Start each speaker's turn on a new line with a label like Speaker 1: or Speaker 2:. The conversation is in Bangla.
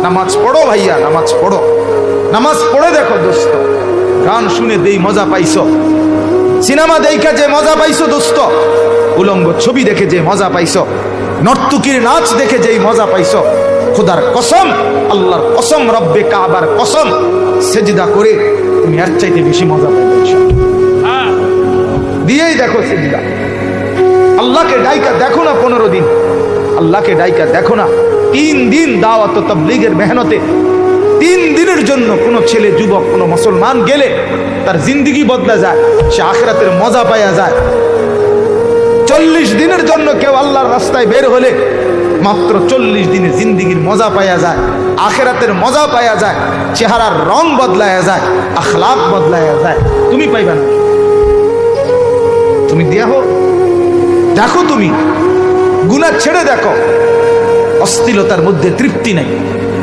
Speaker 1: নামাজ পড়ো ভাইয়া, নামাজ পড়ো, নামাজ পড়ে দেখো দোস্ত। গান শুনে দেই মজা পাইছো, সিনেমা দেখা যে মজা পাইছো দোস্ত, উলঙ্গ ছবি দেখে যে মজা পাইছো, নর্তকীর নাচ দেখে যেই মজা পাইছো, খোদার কসম, আল্লাহর কসম, রব্বে কাবার কসম, সেজদা করে তুমি এর চাইতে বেশি মজা পাইবে ইনশাআল্লাহ। দিয়েই দেখো সেজদা। আল্লাহকে ডাইকা দেখো না 15 দিন, আল্লাহকে ডাইকা দেখো না 3 দিন দাওয়াত ও তাবলীগের মেহনতে। 3 দিনের জন্য কোনো ছেলে যুবক কোনো মুসলমান গেলে তার জিন্দেগি বদলা যায়, সে আখিরাতের মজা পাওয়া যায়। 40 দিনের জন্য কেউ আল্লাহর রাস্তায় বের হলে মাত্র 40 দিনে জিন্দেগির মজা পাওয়া যায়, আখিরাতের মজা পাওয়া যায়, চেহারার রং বদলায়া যায়, আখলাক বদলায়া যায়। তুমি পাইবা না? তুমি দেখো, দেখো তুমি গুনাহ ছেড়ে দেখো, অশ্লীলতার মধ্যে তৃপ্তি নাই।